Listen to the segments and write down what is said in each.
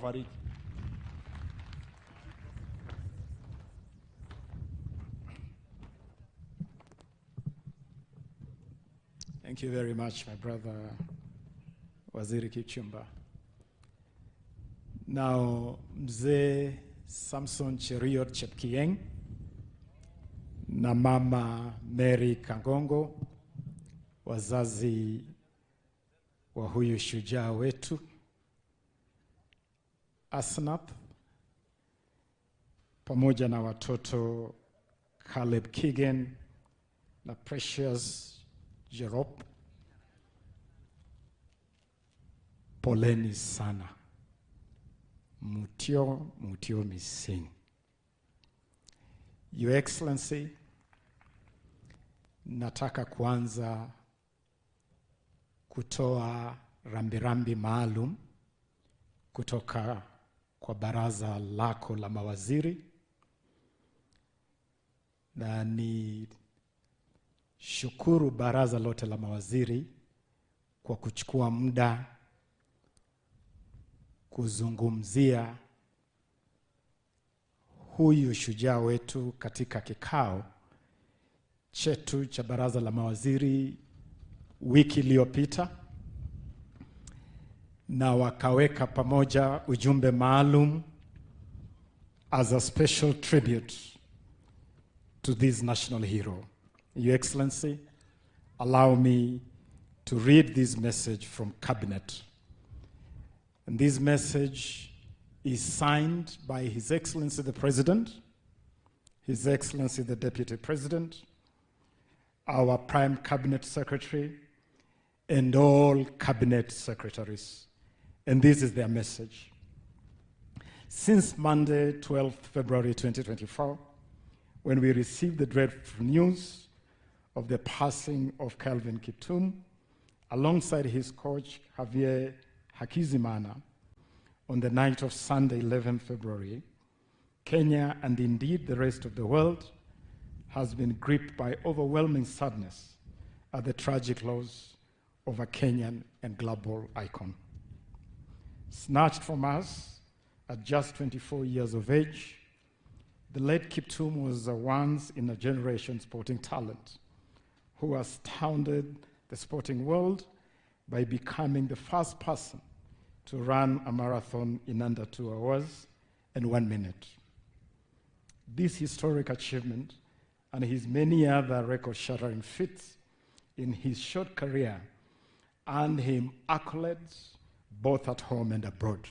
awafariki. Thank you very much, my brother Waziri Kipchumba. Now, Mzee Samson Cheruiyot Chepkieng na Mama Mary Kangongo, wazazi wa huyu shujaa wetu, Asnath, pamoja na watoto Caleb Kigen na Precious Jerop, poleni sana. Mutio mising. Your Excellency, nataka kuanza kutoa rambirambi maalum kutoka kwa baraza lako la mawaziri, na ni shukuru baraza lote la mawaziri kwa kuchukua muda kuzungumzia huyu shujaa wetu katika kikao chetu cha baraza la mawaziri wiki iliyopita, na wakaweka pamoja ujumbe maalum as a special tribute to this national hero. Your Excellency, allow me to read this message from Cabinet. And this message is signed by His Excellency the President, His Excellency the Deputy President, our Prime Cabinet Secretary, and all Cabinet Secretaries. And this is their message. Since Monday, 12th February 2024, when we received the dreadful news of the passing of Kelvin Kiptum, alongside his coach, Javier Hakizimana, on the night of Sunday, 11th February, Kenya, and indeed the rest of the world, has been gripped by overwhelming sadness at the tragic loss of a Kenyan and global icon. Snatched from us at just 24 years of age, the late Kiptum was a once-in-a-generation sporting talent who astounded the sporting world by becoming the first person to run a marathon in under 2 hours and 1 minute. This historic achievement and his many other record-shattering feats in his short career earned him accolades both at home and abroad,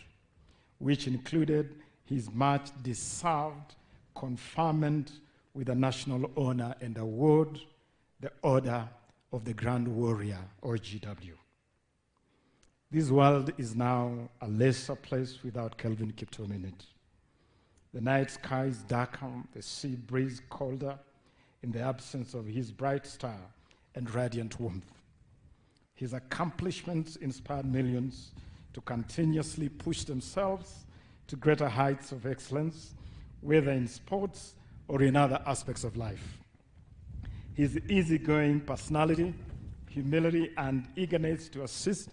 which included his much-deserved conferment with a national honor and award, the Order of the Grand Warrior, or GW. This world is now a lesser place without Kelvin Kiptum in it. The night skies darken, the sea breeze colder, in the absence of his bright star and radiant warmth. His accomplishments inspired millions to continuously push themselves to greater heights of excellence, whether in sports or in other aspects of life. His easygoing personality, humility, and eagerness to assist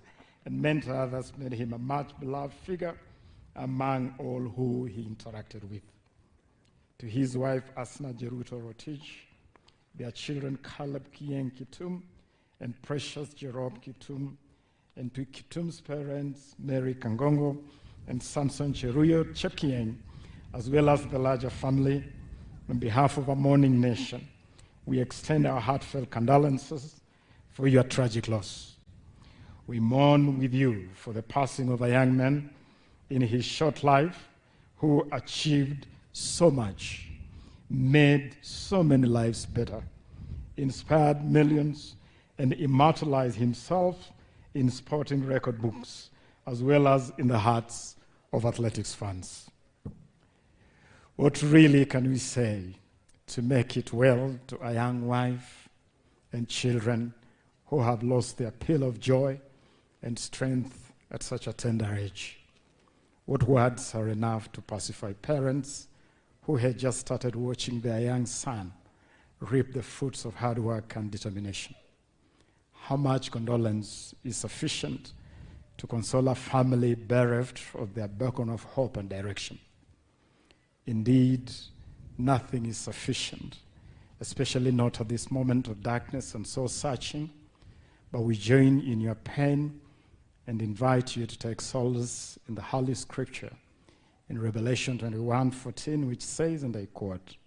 and mentor others made him a much-beloved figure among all who he interacted with. To his wife, Asna Jeruto Rotich, their children, Caleb Kieng Kiptum and Precious Jerop Kiptum, and to Kiptum's parents, Mary Kangongo and Samson Cheruiyot Chepkieng, as well as the larger family, on behalf of our mourning nation, we extend our heartfelt condolences for your tragic loss. We mourn with you for the passing of a young man in his short life who achieved so much, made so many lives better, inspired millions, and immortalized himself in sporting record books, as well as in the hearts of athletics fans. What really can we say to make it well to a young wife and children who have lost their pill of joy and strength at such a tender age? What words are enough to pacify parents who had just started watching their young son reap the fruits of hard work and determination? How much condolence is sufficient to console a family bereft of their beacon of hope and direction. Indeed, nothing is sufficient, especially not at this moment of darkness and soul searching, but we join in your pain and invite you to take solace in the Holy Scripture in Revelation 21:14, which says, and I quote,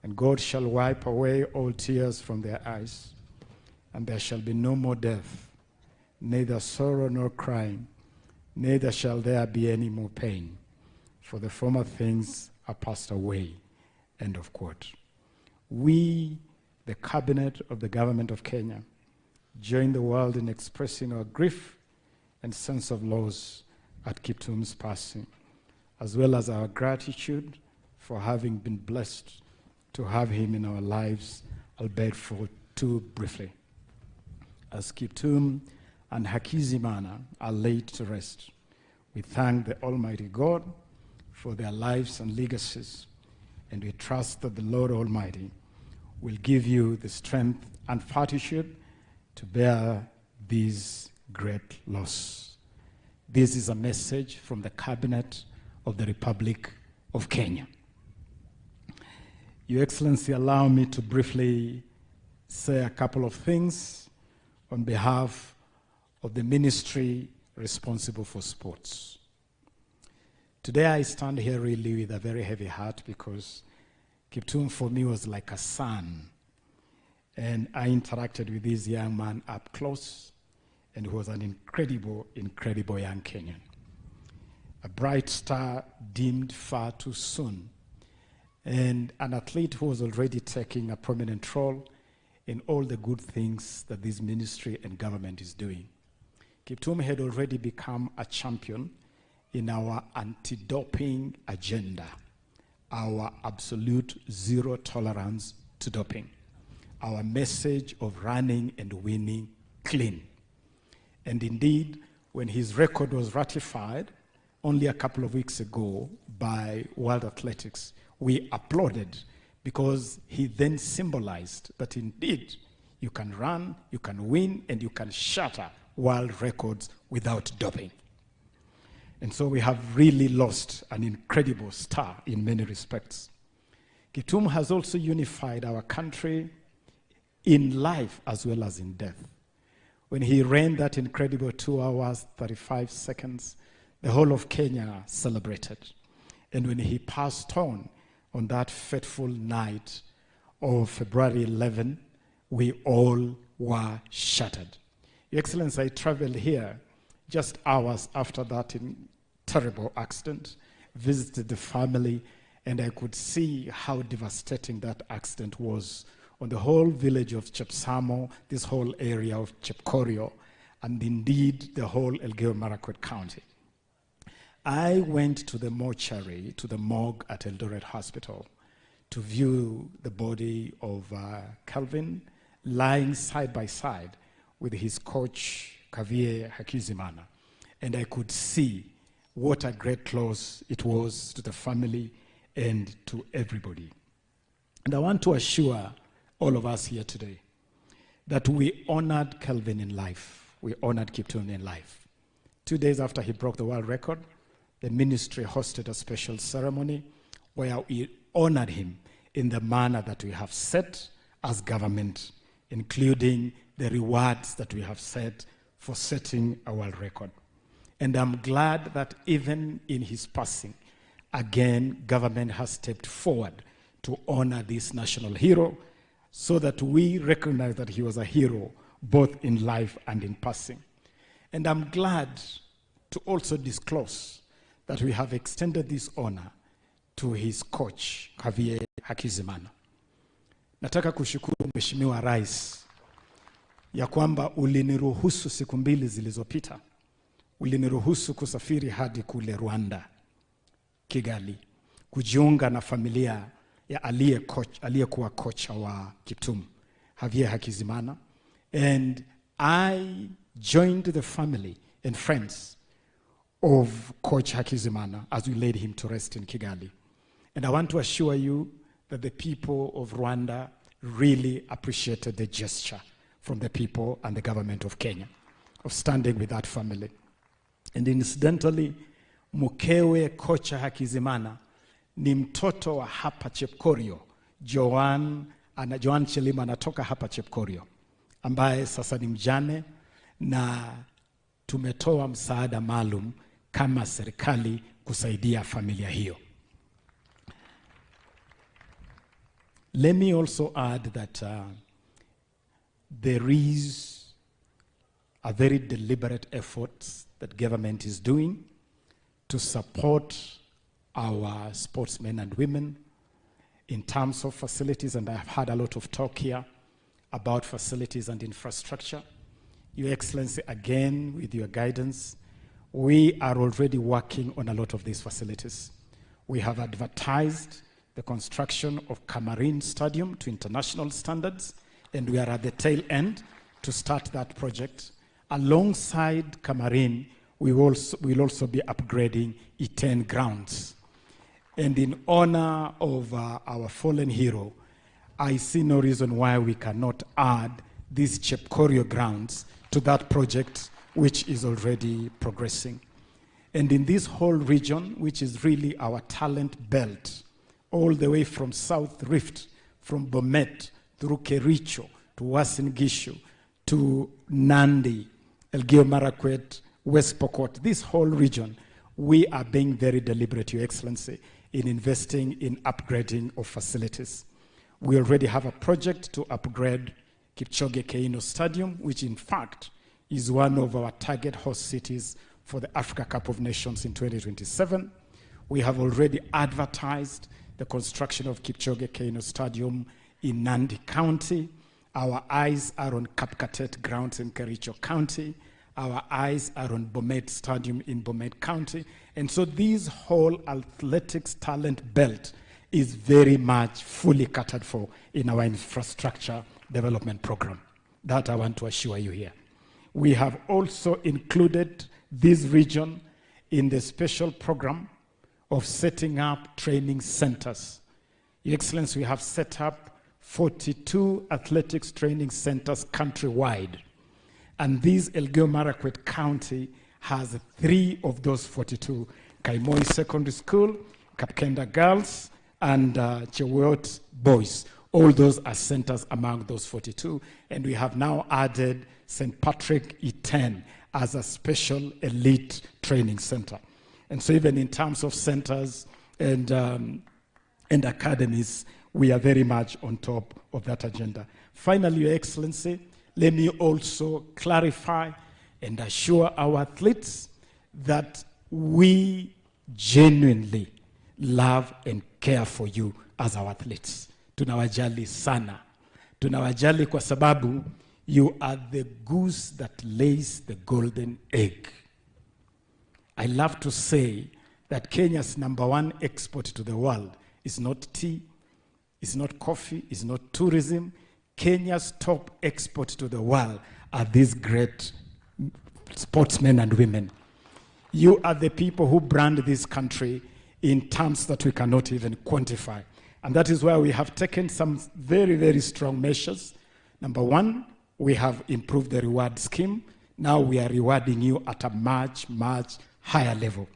"And God shall wipe away all tears from their eyes, and there shall be no more death, neither sorrow nor crying, neither shall there be any more pain, for the former things are passed away." End of quote. We, the cabinet of the government of Kenya, join the world in expressing our grief and sense of loss at Kiptum's passing, as well as our gratitude for having been blessed to have him in our lives, albeit for too briefly. As Kiptum and Hakizimana are laid to rest, we thank the Almighty God for their lives and legacies, and we trust that the Lord Almighty will give you the strength and fortitude to bear this great loss. This is a message from the Cabinet of the Republic of Kenya. Your Excellency, allow me to briefly say a couple of things on behalf of the ministry responsible for sports. Today I stand here really with a very heavy heart because Kiptum for me was like a son, and I interacted with this young man up close, and he was an incredible, incredible young Kenyan. A bright star dimmed far too soon, and an athlete who was already taking a prominent role in all the good things that this ministry and government is doing. Kiptum had already become a champion in our anti-doping agenda, our absolute zero tolerance to doping, our message of running and winning clean. And indeed, when his record was ratified only a couple of weeks ago by World Athletics, we applauded because he then symbolized that indeed you can run, you can win, and you can shatter world records without doping. And so we have really lost an incredible star in many respects. Kiptum has also unified our country in life as well as in death. When he ran that incredible 2 hours, 35 seconds, the whole of Kenya celebrated. And when he passed on that fateful night of February 11, we all were shattered. Your Excellency, I traveled here just hours after that terrible accident, visited the family, and I could see how devastating that accident was on the whole village of Chepsamo, this whole area of Chepkorio, and indeed the whole Elgeyo-Marakwet County. I went to the mortuary, to the morgue at Eldoret Hospital, to view the body of Kelvin lying side by side with his coach, Kavie Hakizimana. And I could see what a great loss it was to the family and to everybody. And I want to assure all of us here today that we honored Kelvin in life. We honored Kiptum in life. 2 days after he broke the world record, the ministry hosted a special ceremony where we honored him in the manner that we have set as government, including the rewards that we have set for setting a world record. And I'm glad that even in his passing, again, government has stepped forward to honor this national hero so that we recognize that he was a hero both in life and in passing. And I'm glad to also disclose that we have extended this honor to his coach, Kavie Hakizimana. Nataka kushukuru Mheshimiwa Rais ya kwamba uliniruhusu siku 2 zilizopita, uliniruhusu kusafiri hadi kule Rwanda, Kigali, kujiunga na familia ya aliyekuwa kocha wa Kiptum, Kavie Hakizimana, and I joined the family and friends of Coach Hakizimana as we laid him to rest in Kigali. And I want to assure you that the people of Rwanda really appreciated the gesture from the people and the government of Kenya of standing with that family. And incidentally, mkewe kocha Hakizimana ni mtoto wa hapa Chepkorio. Joan Chelimo anatoka hapa Chepkorio, ambaye sasa ni mjane, na tumetoa msaada maalum kama serikali kusaidia familia hiyo. Let me also add that there is a very deliberate effort that government is doing to support our sportsmen and women in terms of facilities, and I've had a lot of talk here about facilities and infrastructure. Your Excellency, again, with your guidance, we are already working on a lot of these facilities. We have advertised the construction of Camarine Stadium to international standards, and we are at the tail end to start that project. Alongside Camarine, we will also be upgrading E10 grounds. And in honor of our fallen hero, I see no reason why we cannot add these Chepkorio grounds to that project, which is already progressing. And in this whole region, which is really our talent belt, all the way from South Rift, from Bomet, through Kericho, to Uasin Gishu, to Nandi, Elgeyo Marakwet, West Pokot, this whole region, we are being very deliberate, Your Excellency, in investing in upgrading of facilities. We already have a project to upgrade Kipchoge Keino Stadium, which in fact is one of our target host cities for the Africa Cup of Nations in 2027. We have already advertised the construction of Kipchoge Keino Stadium in Nandi County. Our eyes are on Kapkatet grounds in Kericho County. Our eyes are on Bomet Stadium in Bomet County. And so this whole athletics talent belt is very much fully catered for in our infrastructure development program. That I want to assure you here. We have also included this region in the special program of setting up training centers. Your Excellency, we have set up 42 athletics training centers countrywide. And this Elgeyo Marakwet County has 3 of those 42. Kaimoi Secondary School, Kapkenda Girls, and Chewiot Boys. All those are centers among those 42. And we have now added St. Patrick E10 as a special elite training center. And so even in terms of centers and academies, we are very much on top of that agenda. Finally, Your Excellency, let me also clarify and assure our athletes that we genuinely love and care for you as our athletes. Tunawajali sana. Tunawajali kwa sababu you are the goose that lays the golden egg. I love to say that Kenya's #1 export to the world is not tea, it's not coffee, it's not tourism. Kenya's top export to the world are these great sportsmen and women. You are the people who brand this country in terms that we cannot even quantify. And that is why we have taken some very, very strong measures. #1, we have improved the reward scheme. Now we are rewarding you at a much, much higher level.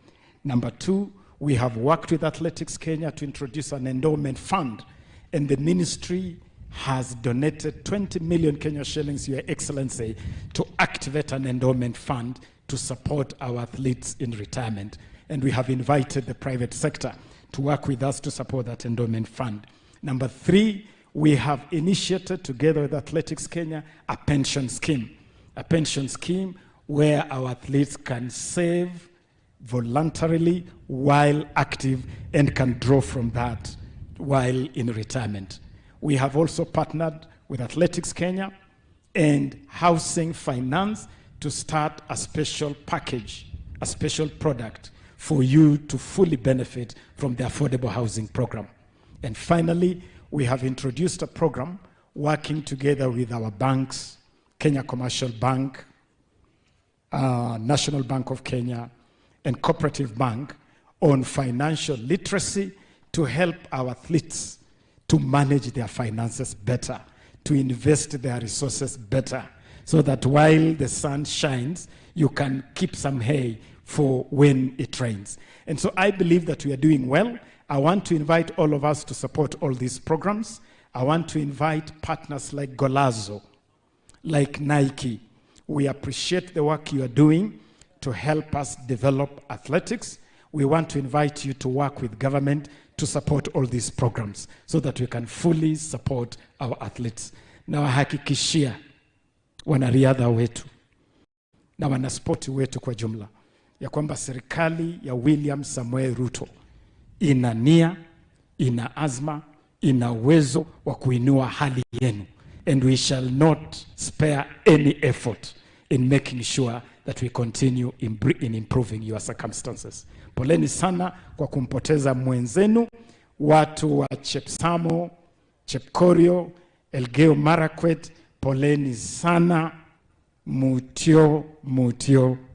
#2, we have worked with Athletics Kenya to introduce an endowment fund, and the ministry has donated 20 million Kenya shillings, Your Excellency, to activate an endowment fund to support our athletes in retirement. And we have invited the private sector to work with us to support that endowment fund. #3, we have initiated together with Athletics Kenya a pension scheme where our athletes can save voluntarily while active and can draw from that while in retirement. We have also partnered with Athletics Kenya and Housing Finance to start a special package, a special product for you to fully benefit from the affordable housing program. And finally, we have introduced a program working together with our banks, Kenya Commercial Bank, National Bank of Kenya, and Cooperative Bank on financial literacy to help our athletes to manage their finances better, to invest their resources better, so that while the sun shines, you can keep some hay for when it rains. And so I believe that we are doing well. I want to invite all of us to support all these programs. I want to invite partners like Golazo, like Nike. We appreciate the work you are doing to help us develop athletics. We want to invite you to work with government to support all these programs so that we can fully support our athletes. Na wahakikishia wanariadha wetu na wanaspoti wetu kwa jumla ya kwamba serikali ya William Samoei Ruto ina nia, ina azma, ina uwezo wa kuinua hali yenu, and we shall not spare any effort in making sure that we continue in improving your circumstances. Poleni sana kwa kumpoteza mwenzenu, watu wa Chepsamo, Chepkorio, Elgeyo Marakwet. Poleni sana, mutio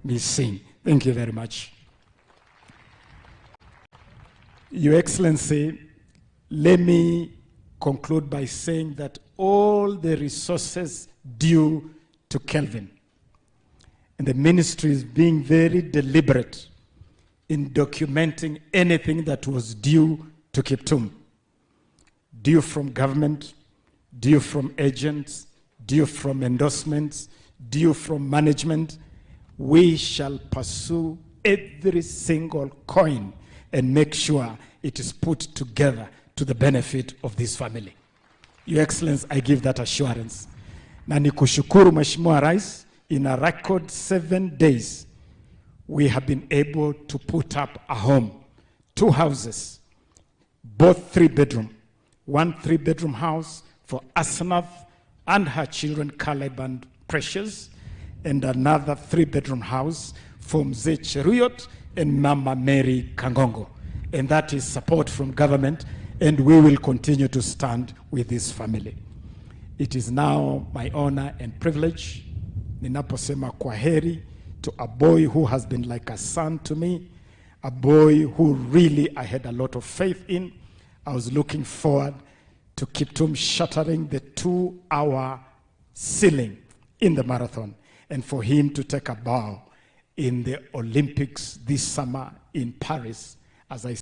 mising. Thank you very much. Your Excellency, let me conclude by saying that all the resources due to Kelvin, and the ministry is being very deliberate in documenting anything that was due to Kiptum, due from government, due from agents, due from endorsements, due from management. We shall pursue every single coin and make sure it is put together to the benefit of this family. Your Excellency, I give that assurance. Na nikushukuru Mheshimiwa Rais, in a record 7 days, we have been able to put up a home, 2 houses, both 3-bedroom, 1 3-bedroom house for Asnath and her children, Caleb and Precious, and another 3-bedroom house for Mzee Cheruyot and Mama Mary Kangongo. And that is support from government, and we will continue to stand with this family. It is now my honor and privilege, ninaposema kwaheri, to a boy who has been like a son to me, a boy who really I had a lot of faith in. I was looking forward to Kiptum shattering the 2-hour ceiling in the marathon, and for him to take a bow in the Olympics this summer in Paris, as I